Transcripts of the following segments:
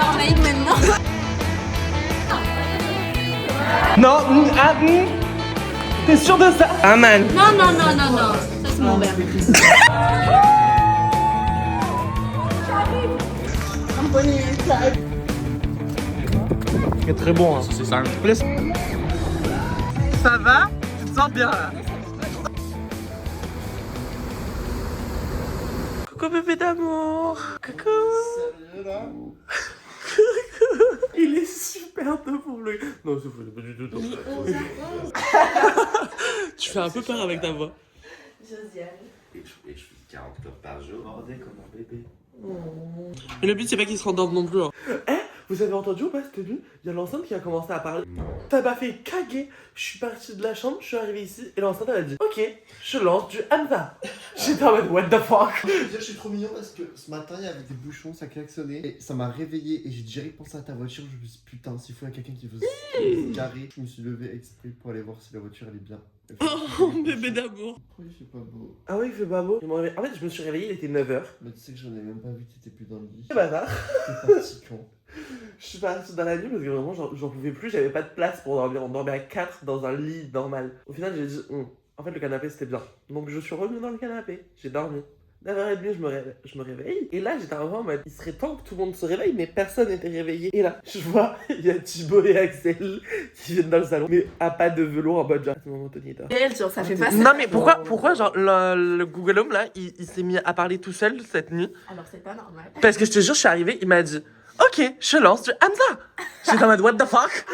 Marmaïque maintenant. Non, t'es sûr de ça? Ah man. Non, non, non, non, non. Ça, c'est mon verre. C'est très bon, hein. C'est ça. Ça va? Tu te sens bien là? Coucou bébé d'amour. Coucou. Salut là. Il est super tôt pour lui. Non, c'est fou, pas du tout. Il est 11h11. Tu fais un peu peur avec ta voix. Josiane. Et je suis 40 heures par jour, bordé comme un bébé. Mais le but, c'est pas qu'il se rendorme non plus. Hein. Vous avez entendu ou pas cette nuit? Il y a l'enceinte qui a commencé à parler. Non. Ça m'a fait caguer. Je suis parti de la chambre, je suis arrivé ici et l'enceinte elle a dit ok, je lance du Hamza. J'étais en mode what the fuck. Je suis trop mignon parce que ce matin il y avait des bouchons, ça klaxonnait et ça m'a réveillé et j'ai direct pensé à ta voiture. Je me suis dit putain, s'il faut y a quelqu'un qui veut se garer, je me suis levé exprès pour aller voir si la voiture elle est bien. Oh bébé d'amour. Pourquoi il fait pas beau? Ah oui, il fait pas beau. En fait, je me suis réveillé, il était 9h. Mais tu sais que j'en ai même pas vu, t'étais plus dans le lit. C'est bazar. T'es parti quand? Je suis parti dans la nuit parce que vraiment j'en pouvais plus, j'avais pas de place pour dormir. On dormait à 4 dans un lit normal. Au final, j'ai dit en fait, le canapé c'était bien. Donc je suis revenu dans le canapé, j'ai dormi. 9h30, je me réveille. Et là, j'étais vraiment en mode, il serait temps que tout le monde se réveille, mais personne n'était réveillé. Et là, je vois, il y a Thibaut et Axel qui viennent dans le salon, mais à pas de velours en mode genre, c'est mon Tony dort. Et elle, genre, ça fait pas ça. Non, mais pourquoi genre, le Google Home là, il s'est mis à parler tout seul cette nuit? Alors, c'est pas normal. Parce que je te jure, je suis arrivée, il m'a dit, ok, je lance du Hamza. J'étais en mode, what the fuck?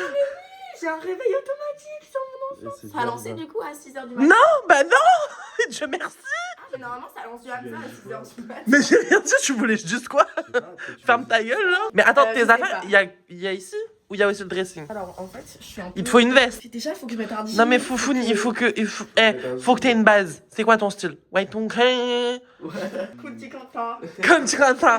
J'ai un réveil automatique sur mon enfant. Ça a lancé du coup à 6h du matin. Non, bah non. Dieu merci. Ah, mais normalement, ça lance du Hamza à 6h du matin. Mais j'ai rien dit, tu voulais juste quoi? Ferme ta gueule là. Mais attends, je tes sais affaires, pas. il y a ici ou il y a aussi le dressing? Alors, en fait, je suis un peu... Il te faut une veste. Déjà, il faut que je mette un jean. Non mais Foufoune, faut que t'aies une base. C'est quoi ton style? Ouais, ton Petit content. comme tu rentres ça.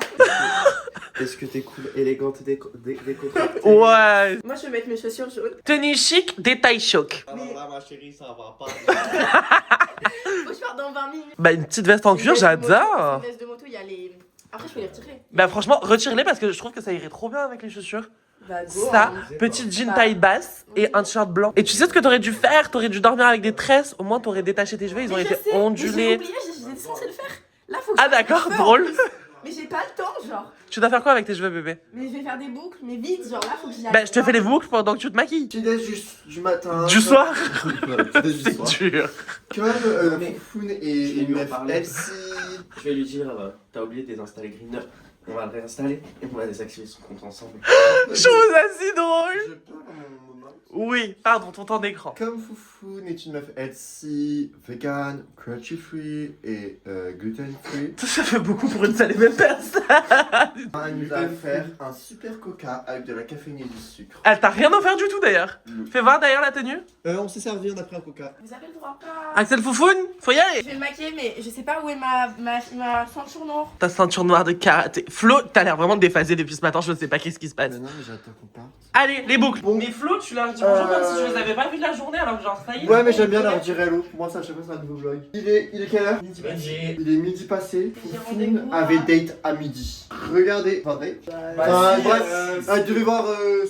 Est-ce que t'es cool, élégante, décontractée? Ouais. Moi, je vais mettre mes chaussures jaunes. Tenue chic, détail choc. Alors là ma chérie, ça va pas. Faut que je parte dans 20 minutes. Bah une petite veste en cuir, j'adore. Une veste de moto, il y a les... Après, je peux les retirer. Bah franchement, retire-les parce que je trouve que ça irait trop bien avec les chaussures. Bah, go, Ça, hein. petite jean taille basse et un t-shirt blanc. Et tu sais ce que t'aurais dû faire? T'aurais dû dormir avec des tresses. Au moins t'aurais détaché tes cheveux, ils Mais auraient je été sais, mais ondulés. j'ai oublié, j'étais censée le faire. Là, faut que Ah je fasse d'accord, mes cheveux, drôle. en plus. Mais j'ai pas le temps, genre. Tu dois faire quoi avec tes cheveux bébé? Mais je vais faire des boucles, mais vite, genre là, faut que j'y aille. Bah je te fais les boucles pendant que tu te maquilles. Tu laisses juste du matin. Du soir. Tu laisses du C'est soir. dur. Comme Foufoune je et vais lui en meuf parler. Elsie. Je vais lui dire, t'as oublié de désinstaller Grindr. On va le réinstaller et on va désactiver son compte ensemble. Chose assez drôle. Je parle à mon moment. Oui, pardon, ton temps d'écran. Comme Foufoune est une meuf healthy, vegan, cruelty free et gluten free, Ça fait beaucoup pour une seule et même personne. elle nous a offert un super coca avec de la caféine et du sucre. Elle t'a rien offert du tout d'ailleurs. Fais voir d'ailleurs la tenue. On s'est servi, on a pris un coca. Vous avez le droit pas. Axel Foufoune, faut y aller. Je vais me maquiller, mais je sais pas où est ma ceinture noire. Ta ceinture noire de karaté. Flo, t'as l'air vraiment déphasé depuis ce matin, je sais pas qu'est-ce qui se passe. Mais non, mais j'attends qu'on parte. Allez, les boucles. Bon. Mais Flo, tu leur dis bonjour comme si je les avais pas vus de la journée alors que genre ça y est. Ouais, mais j'aime bien leur dire hello. Pour moi, ça, à chaque fois, c'est un nouveau vlog. Il est quelle heure? Il est midi passé. J'ai Foufoune rendez-vous, avait là. date à midi. Regardez. Enfin, date. Bah, Bref, elle devait voir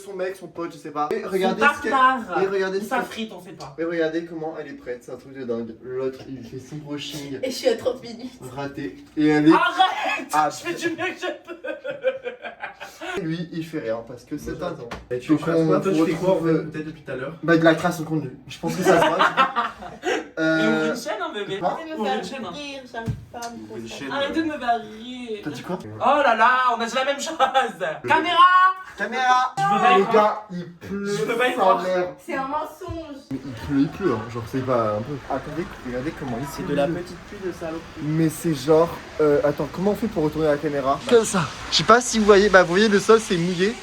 son mec, son pote, je sais pas. Et regardez ce qu'elle. tartare. Et regardez ce Ça qu'elle. frite, on sait pas. Et regardez comment elle est prête, c'est un truc de dingue. L'autre, il fait son brushing Et je suis à 30 minutes. raté. Et elle est. Arrête. Ah, Je fais du mieux que je peux. lui, il fait rien parce que c'est un temps. Et Donc, on retrouve, peut-être depuis tout à l'heure? Bah, de la création de contenu. Je pense que ça se passe. Mais ouvre une chaîne, hein, bébé. Quoi Ouvre une chaîne. hein. rire, j'arrive pas à me Ouvre une concentrer. chaîne. Arrêtez de me faire rire. T'as dit quoi? Oh là là, on a dit la même chose. Caméra. Caméra. Je veux pas y Les croire. gars, il pleut. Je peux pas y sa croire. mère. C'est un mensonge. Mais il pleut, hein. Genre, c'est pas un peu. Attendez, regardez comment il C'est de la petite pluie de salope. Mais c'est genre. Attends, comment on fait pour retourner la caméra? Comme ça. Je sais pas si vous voyez, bah, vous voyez, le sol c'est mouillé.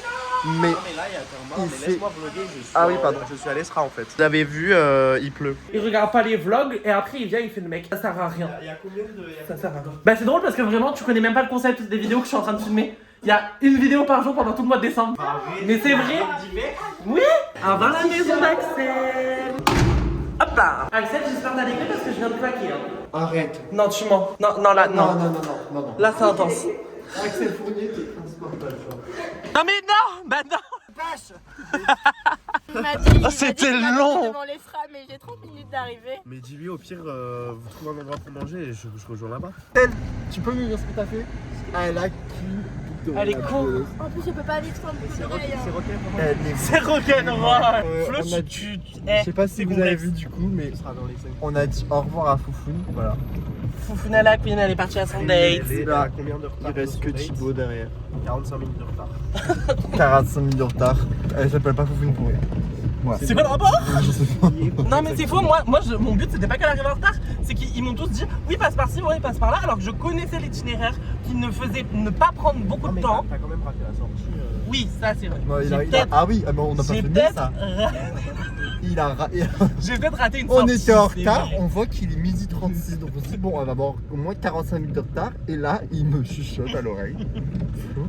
Mais. Non mais là il y a un Il mais fait- laisse-moi vlogger, je suis Ah oui, pardon. je suis à l'Estra en fait. Vous avez vu, il pleut. Il regarde pas les vlogs et après il vient, il fait le mec. Ça sert à rien. Il y a combien de... Ça sert à rien. Bah c'est drôle parce que vraiment tu connais même pas le concept des vidéos que je suis en train de filmer. Il y a une vidéo par jour pendant tout le mois de décembre. Mais c'est vrai. Oui. Avant la maison d'Axel. Hop là. Axel, j'espère que t'as décrit parce que je viens de claquer. Hein. Arrête. Non, tu mens. Non, non, là, non. Non. Là, c'est intense. Axel Fournier qui est insupportable. Non mais non. Bah non. Il m'a dit. Oh, c'était long. Devant les freins, mais j'ai 30 minutes d'arriver. Mais dis-lui au pire, vous trouvez un endroit pour manger et je rejoins là-bas. Tu peux me dire ce que t'as fait? Elle a cul. Elle est con. En plus, je peux pas aller trop en plus d'oreille. C'est rock'n'roll. Flo, on a tu. Je sais pas si vous avez vu du coup, mais on a dit au revoir à Foufoune. Voilà. Foufoune la queen, elle est partie à son date. Là, Combien de retard il reste que Thibaut derrière. 45 minutes de retard. 45 minutes de retard. Elle s'appelle pas Foufoune pour rien. Ouais. C'est quoi le rapport? Je sais pas. Non mais c'est faux, mon but c'était pas qu'elle arrive en retard, c'est qu'ils m'ont tous dit oui passe par ci, oui passe par là, alors que je connaissais l'itinéraire qui ne faisait ne pas prendre beaucoup de temps. T'as quand même raté la sortie. Oui, ça c'est vrai. Non, J'ai peut-être Ah oui, mais on n'a pas j'ai filmé peut-être ça. J'ai raté une On sortie. était en c'est retard, vrai. on voit qu'il est 12h36, donc on se dit bon, elle va avoir au moins 45 minutes de retard, et là, il me chuchote à l'oreille.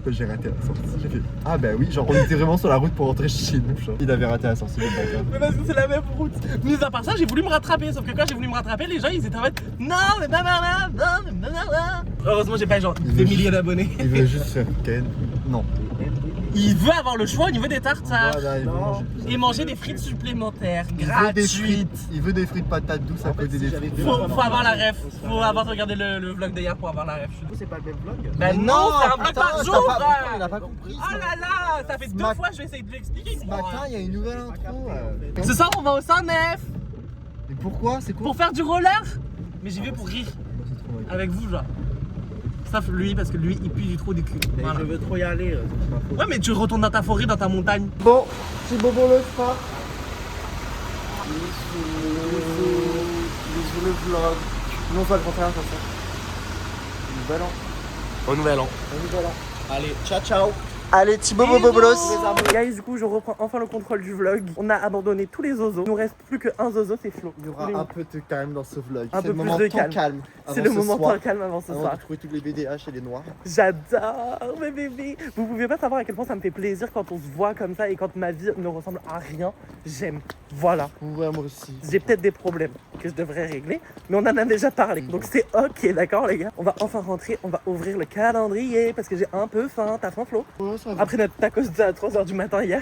J'ai raté la sortie, j'ai fait ah bah oui, genre on était vraiment sur la route pour rentrer chez nous, genre. Il avait raté la sortie, le bâtard. Mais parce que c'est la même route. Mais à part ça, j'ai voulu me rattraper, sauf que quand j'ai voulu me rattraper, les gens ils étaient en mode non mais pas par là, non mais pas par là. Heureusement j'ai pas genre Il des veut milliers juste- d'abonnés. Il veut juste faire Ken. Non. Il veut avoir le choix au niveau des tartares. Voilà, il veut manger plus. Et manger des frites supplémentaires, Il veut des gratuites. frites. Il veut des frites patates douces à côté des frites. Faut avoir la ref. Faut avoir regardé le vlog d'hier pour avoir la ref. C'est pas le même vlog. Bah non, c'est un vlog attends, par t'as jour. pas- frère. Il a pas compris. Oh là là, ça fait Ce deux mat- fois je vais essayer de lui expliquer. Ce matin, il y a une nouvelle intro. Ce soir on va au 109 Mais pourquoi? C'est quoi? pour faire du roller. Mais j'y vais pour rire C'est trop mal. avec vous genre. Sauf lui parce que lui il pue du trou du cul. Voilà. Je veux trop y aller, c'est pas faux. Ouais mais tu retournes dans ta forêt, dans ta montagne. Bon, c'est bon pour le spa. Bisous le vlog. Non, pas le contraire, ça sent. Nouvel an. Au nouvel an. Nouvel an. Allez, ciao ciao. Allez, Thibaut Bobolos. Guys, du coup, je reprends enfin le contrôle du vlog. On a abandonné tous les zozos. Il nous reste plus qu'un zozo, c'est Flo. Il y aura un peu de calme dans ce vlog. Un C'est peu le plus moment de temps calme. C'est avant le ce moment soir, temps calme avant ce Avant soir. de trouver tous les BDH et les noirs. J'adore mes bébés. Vous pouvez pas savoir à quel point ça me fait plaisir quand on se voit comme ça et quand ma vie ne ressemble à rien. J'aime. Voilà. Ouais, moi aussi. J'ai peut-être des problèmes que je devrais régler, mais on en a déjà parlé. Donc c'est ok, d'accord les gars. On va enfin rentrer, on va ouvrir le calendrier parce que j'ai un peu faim. T'as faim Flo? Ouais, ça va. Après notre tacos à 3h du matin hier,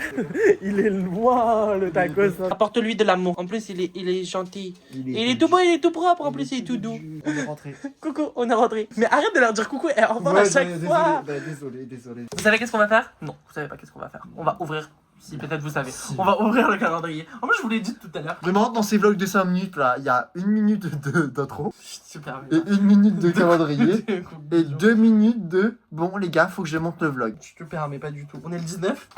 il est loin le tacos. Apporte-lui de l'amour. En plus, il est gentil. Il est tout beau, il est tout propre. En plus, il est tout doux. On est rentré. Coucou, on est rentré. Mais arrête de leur dire coucou et au revoir à chaque fois. Désolé. Vous savez qu'est-ce qu'on va faire? Non, vous savez pas qu'est-ce qu'on va faire. On va ouvrir. Si, peut-être vous savez. On va ouvrir le calendrier. En plus, je vous l'ai dit tout à l'heure. Je me rends dans ces vlogs de 5 minutes là, il y a 1 minute d'intro, Super et bien. 1 minute de calendrier, et 2 minutes de bon les gars, faut que je monte le vlog. Super, mais pas du tout. On est le 19.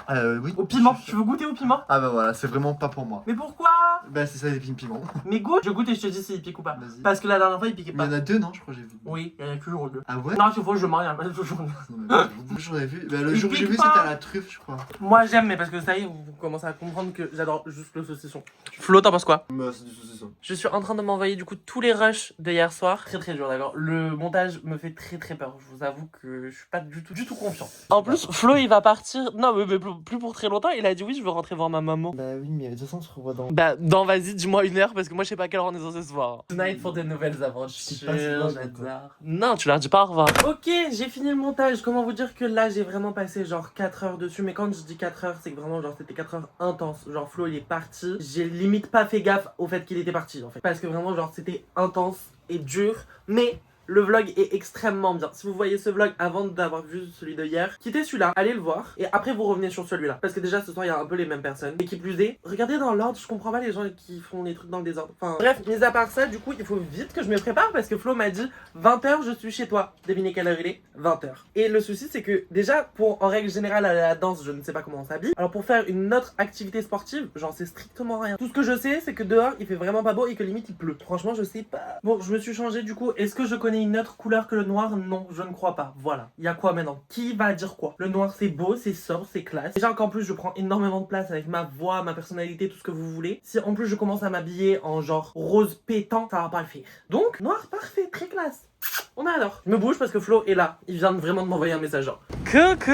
Oui. Au piment. Tu veux goûter au piment? Ah bah voilà, c'est vraiment pas pour moi. Mais pourquoi? Bah c'est ça les piments. Mais goûte. Je goûte et je te dis s'il pique ou pas. Vas-y. Parce que la dernière fois, il piquait Mais il y pas. en a 2 non, je crois que j'ai vu. Oui, il y en a toujours deux. Ah ouais? Non, tu vois, je mens, il y en a toujours deux. Non, mais j'en ai vu. Bah, le Il jour que j'ai pique vu pas. c'était à la truffe je crois. Moi, j'aime, mais parce que ça y est, vous commencez à comprendre que j'adore juste le saucisson. Flo, t'en penses quoi? Bah c'est du saucisson. Je suis en train de m'envoyer du coup tous les rushs de hier soir. Très très dur d'accord. Le montage me fait très très peur. Je vous avoue que je suis pas du tout confiant. En plus, Flo il va partir. Non mais plus pour très longtemps. Il a dit oui, je veux rentrer voir ma maman. Bah oui mais de toute façon on se revoit dans... Bah vas-y, dis-moi 1 heure parce que moi je sais pas à quelle heure on est censé se voir. Tonight pour de nouvelles aventures. C'est pas ce vlog, J'adore. Non, tu leur dis pas au revoir. Ok, j'ai fini le montage. Comment vous dire que là j'ai vraiment passé genre 4 heures dessus. Mais quand je dis 4 heures, c'est que vraiment genre c'était 4 heures intenses. Genre Flo il est parti. J'ai limite pas fait gaffe au fait qu'il était parti en fait. Parce que vraiment genre c'était intense et dur. Mais le vlog est extrêmement bien. Si vous voyez ce vlog avant d'avoir vu celui de hier, quittez celui-là, allez le voir et après vous revenez sur celui-là. Parce que déjà ce soir il y a un peu les mêmes personnes. Et qui plus est, regardez dans l'ordre, je comprends pas les gens qui font les trucs dans le désordre. Enfin bref, mis à part ça, du coup il faut vite que je me prépare parce que Flo m'a dit 20h je suis chez toi. Devinez quelle heure il est? 20h. Et le souci c'est que déjà pour en règle générale aller à la danse, je ne sais pas comment on s'habille. Alors pour faire une autre activité sportive, j'en sais strictement rien. Tout ce que je sais c'est que dehors il fait vraiment pas beau et que limite il pleut. Franchement je sais pas. Bon je me suis changé du coup. Est-ce que je connais une autre couleur que le noir? Non, je ne crois pas. Voilà. Il y a quoi maintenant? Qui va dire quoi? Le noir c'est beau, c'est sobre, c'est classe. Déjà qu'en plus je prends énormément de place avec ma voix, ma personnalité, tout ce que vous voulez. Si en plus je commence à m'habiller en genre rose pétant, ça va pas le faire. Donc noir parfait, très classe. On adore. Je me bouge parce que Flo est là. Il vient vraiment de m'envoyer un message genre coucou,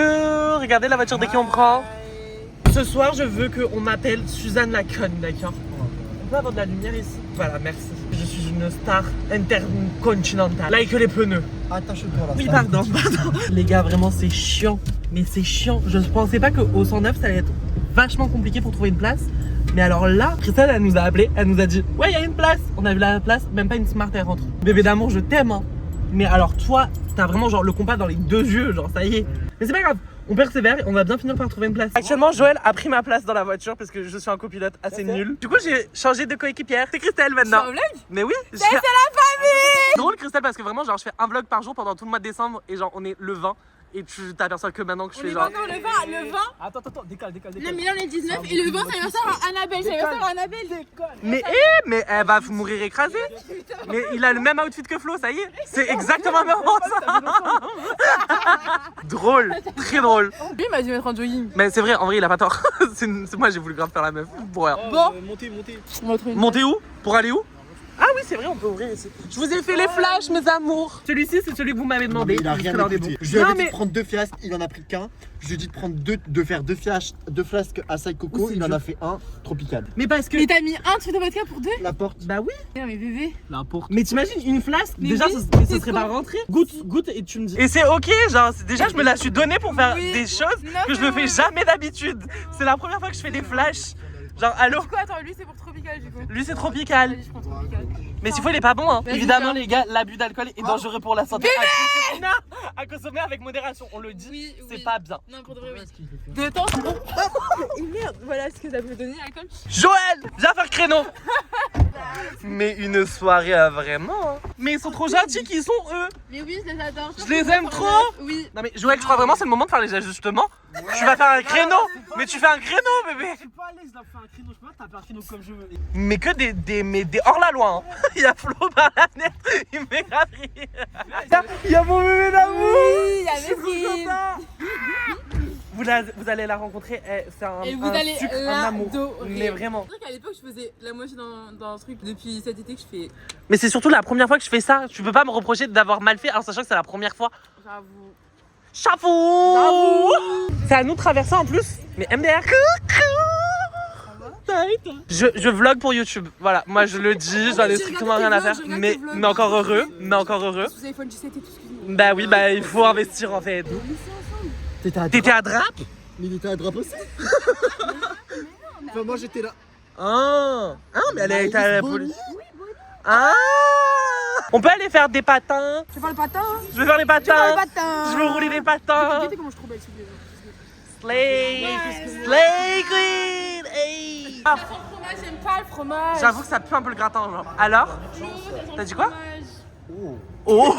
regardez la voiture de qui on prend. Ce soir je veux qu'on m'appelle Suzanne la conne, d'accord? On peut avoir de la lumière ici? Voilà, merci. Je suis une star intercontinentale. Like les pneus. Attache-toi là. Oui, pardon. Les gars, vraiment, c'est chiant. Mais c'est chiant. Je pensais pas qu'au 109, ça allait être vachement compliqué pour trouver une place. Mais alors là, Christelle, elle nous a appelé. Elle nous a dit, ouais, il y a une place. On a vu la place, même pas une smart, elle rentre. Bébé d'amour, je t'aime. Hein. Mais alors, toi, t'as vraiment genre le compas dans les deux yeux. Genre, ça y est. Mais c'est pas grave. On persévère et on va bien finir par trouver une place. Actuellement, Joël a pris ma place dans la voiture parce que je suis un copilote assez nul. Du coup, j'ai changé de coéquipière. C'est Christelle maintenant. C'est un vlog? Mais oui. C'est la famille. C'est drôle, Christelle, parce que vraiment, genre, je fais un vlog par jour pendant tout le mois de décembre et genre, on est le 20 et tu t'aperçois que maintenant que je On fais est genre. pas encore le 20, le 20. Attends, décale. Non mais là on est le 19 et le 20 c'est l'anniversaire à Annabelle, c'est l'anniversaire à Annabelle. Mais elle va mourir écrasée. Mais il a le même outfit que Flo, ça y est. C'est exactement le même ça. Drôle, très drôle. Lui il m'a dit mettre un jogging. Mais c'est vrai, en vrai, il a pas tort. C'est moi, j'ai voulu grave faire la meuf. Pour rien. Bon. Montez. On va trouver une Montez où? Pour aller où? Ah oui, c'est vrai, on peut ouvrir ici. Je vous ai fait les flashs, mes amours. Celui-ci, c'est celui que vous m'avez demandé. Il a rien Jusque-là, on est écouté. bon. Je lui avais Non, dit de mais prendre 2 fiasques, il en a pris qu'un. Je lui ai dit de prendre de faire 2 flasques Açaï Coco, Aussi, il en je- a fait un Tropicade. mais parce que. Mais t'as mis un truc de vodka pour deux? La porte. Bah oui. Non mais bébé. N'importe. Mais t'imagines une flasque, Mais déjà oui, ce c'est serait trop. pas rentré. Goûte et tu me dis. Et c'est ok, genre déjà je me la suis donnée pour faire Oui. des choses Non, que je ne fais jamais d'habitude. C'est la première fois que je fais des flashs. Genre allô, Du coup attends, lui c'est pour Tropical du coup. lui c'est tropical. Vas-y, je prends Tropical. Mais s'il faut il est pas bon hein. Vas-y, Évidemment viens. les gars, l'abus d'alcool est dangereux pour la santé. À consommer avec modération, on le dit, Oui, c'est oui. pas bien. Non pour de vrai oui. De temps. Oh merde, voilà ce que ça peut donner l'alcool. Joël, viens faire créneau. Mais une soirée à vraiment hein. Mais ils sont trop gentils qu'ils sont eux. Mais oui, je les adore. Je les aime trop. Oui. Non mais Joël, je crois vraiment c'est le moment de faire les ajustements. Tu vas faire un créneau. Mais tu fais un créneau bébé. Je suis pas à l'aise d'avoir fait un créneau, je peux pas taper un créneau comme je veux. Mais que des hors la loi hein. Il y a Flo par la fenêtre, il me fait grave rire. Il y a mon bébé d'amour. Oui, il y Je suis trop avait content. Vous allez la rencontrer, c'est un, Et vous un allez sucre, un amour. l'adorer. Mais vraiment. C'est vrai qu'à l'époque je faisais la moitié dans un truc depuis cet été que je fais. Mais c'est surtout la première fois que je fais ça. Tu peux pas me reprocher d'avoir mal fait en sachant que c'est la première fois. J'avoue. Chapeau. C'est à nous de traverser en plus. Mais MDR. Je vlog pour YouTube. Voilà, moi je le dis, j'en ai strictement rien à faire. Mais encore heureux, Sous iPhone 17 et tout ce que je Bah oui, bah il faut investir en fait. T'étais à Drape? Mais il était à drape aussi. Enfin, moi j'étais là. Ah, mais elle a été à la police. Ah, on peut aller faire des patins. Tu veux faire le patin? Je veux faire les patins. patin. Je veux rouler les patins. Regardez comment je trouve belle celui-là. Slay Queen. Hey. Ah, Fromage, j'aime pas le fromage. j'avoue que ça pue un peu le gratin genre. Alors? T'as dit quoi? Fromage. Oh.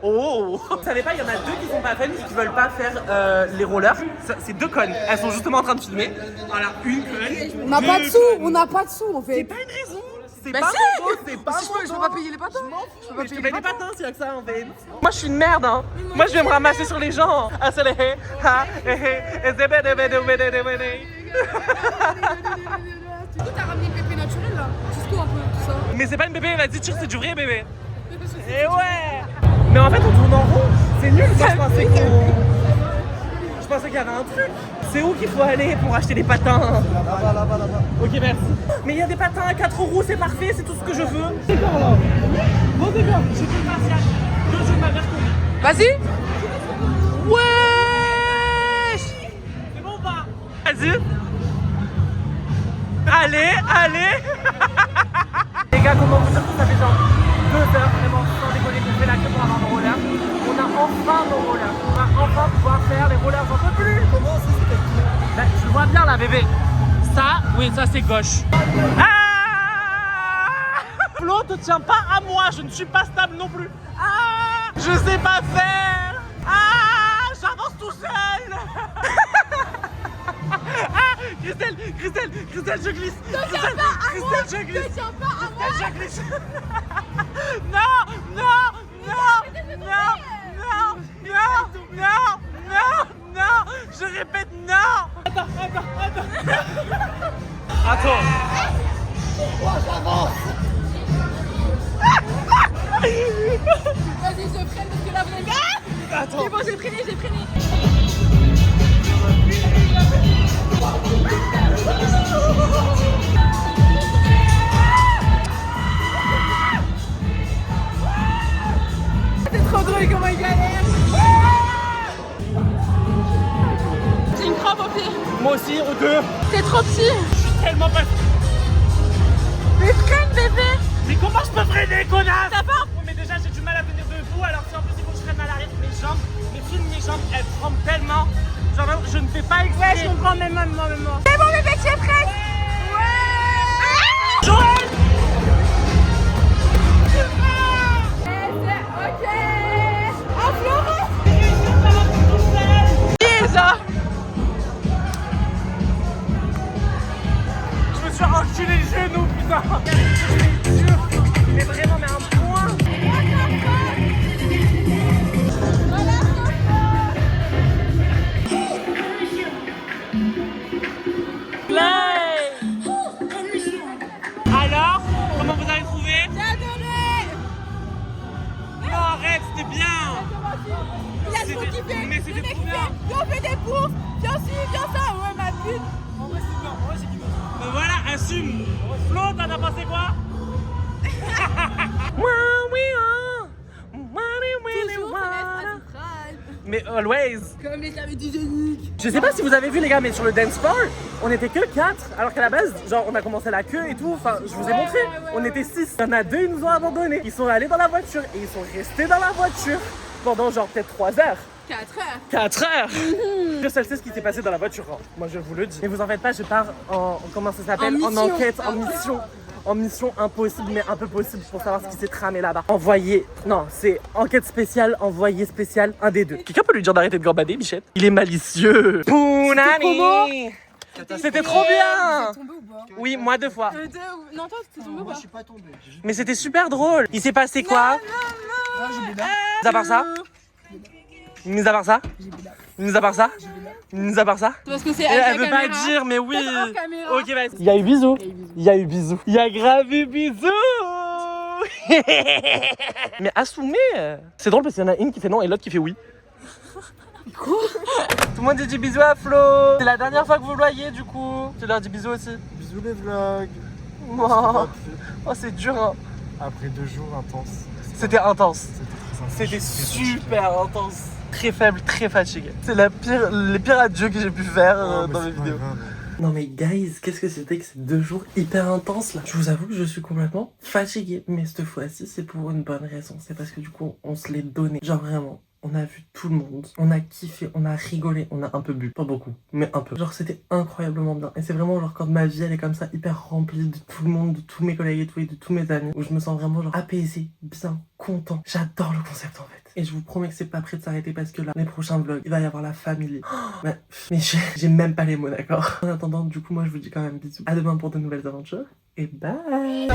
Oh. Vous savez pas, il y en a deux qui sont pas fans et qui veulent pas faire les rollers. C'est deux connes. Elles sont justement en train de filmer. Voilà, une conne. On n'a pas de sous, on n'a pas de sous en fait. C'est pas une raison. C'est Bah pas si. mon dos, c'est pas Si mon je dos. peux pas payer les patins. Je peux pas Je te payer paye les des patins s'il y a que ça en fait. Moi je suis une merde hein. Moi je vais me ramasser sur les gens. Ah c'est les hé, ha, hé, hé, et zébé, débé, débé, débé, débé. Du coup, t'as ramené le pépé naturel là. Jusqu'où un peu tout ça. Mais c'est pas une bébé, vas-y tire, c'est du vrai bébé. Et ouais. Mais en fait on tourne en rond. C'est nul ça, je pensais qu'il y avait un truc. C'est où qu'il faut aller pour acheter des patins? Là-bas. Ok merci. Mais il y a des patins à 4 roues, c'est parfait, c'est tout ce que je veux. C'est bon là. Bon c'est bien, j'ai fait le partial. 2 jours de ma mère conduite. Vas-y. Wesh. C'est bon ou pas? Vas-y. Allez. Les gars, comment vous dire que ça fait genre 2 heures vraiment sans déconner qu'on fait la queue pour avoir nos rollers. On a enfin nos rollers. On va enfin pouvoir faire les rollers, j'en peux plus. Comment ça c'était? Bah, tu vois bien là bébé. Ça, oui ça c'est gauche. Ah Flo te tient pas à moi, je ne suis pas stable non plus. Ah je sais pas faire. Ah j'avance tout seul. Ah Christelle, je glisse. Christelle, je glisse. Ne tiens pas à moi. Je glisse. Non, je répète non. Attends. Vas-y, je freine parce que là, vous avez. Attends. C'est bon, j'ai freiné. comment il galère. J'ai une crampe au pied. Moi aussi, au deux. T'es trop petit. Tellement pas. Mais freine bébé. Mais comment je peux freiner, connasse? T'as peur? Mais déjà, j'ai du mal à venir debout, alors si en plus il faut que je freine à l'arrière, mes jambes, mes jambes, elles tremblent tellement. Genre, je ne fais pas exprès. Ouais, je comprends, même moi. C'est bon bébé, tu es prête? Ouais. Joël! Ok. En Florence. Lisa. Je me suis enculé les genoux, putain! C'est dur, mais vraiment, mais un point! Alors, comment vous avez trouvé? J'ai adoré. Non, arrête, c'était bien! Il a trop kiffé. Mais c'était trop bien! Viens, on fait des courses. Viens ci, viens ça. Ouais, ma pute. En vrai, c'est bien, en vrai, j'ai kiffé. Ben voilà, assume! Flo, t'en as pensé quoi? Toujours connaître Mais always! comme les claviers du génique. Je sais pas si vous avez vu les gars, mais sur le dance floor, on était que 4, alors qu'à la base, genre on a commencé la queue et tout, enfin je vous ai montré, on était 6. Il y en a 2, ils nous ont abandonnés. Ils sont allés dans la voiture et ils sont restés dans la voiture pendant genre peut-être 3 heures. 4 heures. 4 heures. Je sais ce qui s'est passé dans la voiture, hein. Moi je vous le dis. Mais vous en faites pas, je pars en comment ça s'appelle, en mission. enquête, en mission. En mission impossible mais un peu possible pour savoir ce qui s'est tramé là-bas. Envoyé, non, c'est enquête spéciale, envoyé spécial, un des deux. Quelqu'un peut lui dire d'arrêter de gambader, Bichette? Il est malicieux. Pounani. C'était trop bien. T'es tombé ou pas? Oui, moi 2 fois. Non, toi, t'es tombé ou pas? Je suis pas tombé. J'ai juste... Mais c'était super drôle. Il s'est passé quoi? Mis à part ça? Mis à part ça? Mis à part ça? Mis à part ça? Parce que c'est Elle veut pas dire, mais oui. hors caméra. Ok, vas-y. Il y a eu bisous. Il y a eu bisous. Il y a grave eu bisous. Mais assumez. C'est drôle parce qu'il y en a une qui fait non et l'autre qui fait oui. Quoi? Tout le monde dit bisous à Flo. C'est la dernière fois que vous le voyez du coup. Tu leur dis bisous aussi. Bisous les vlogs. Oh, oh c'est dur hein. Après 2 jours intenses. C'était intense. C'était très C'était super intense. Très faible, très fatigué. C'est les pires adieux que j'ai pu faire dans mes vidéos. Non mais guys, qu'est-ce que c'était que ces 2 jours hyper intenses là? Je vous avoue que je suis complètement fatiguée. Mais cette fois-ci, c'est pour une bonne raison. C'est parce que du coup, on se l'est donné. Genre vraiment. On a vu tout le monde, on a kiffé, on a rigolé, on a un peu bu, pas beaucoup, mais un peu. Genre c'était incroyablement bien. Et c'est vraiment genre quand ma vie elle est comme ça, hyper remplie de tout le monde, de tous mes collègues et tout, et de tous mes amis, où je me sens vraiment genre apaisée, bien, content. J'adore le concept en fait. Et je vous promets que c'est pas prêt de s'arrêter parce que là, les prochains vlogs, il va y avoir la famille. Mais j'ai même pas les mots, d'accord? En attendant, du coup, moi je vous dis quand même bisous. À demain pour de nouvelles aventures, et bye!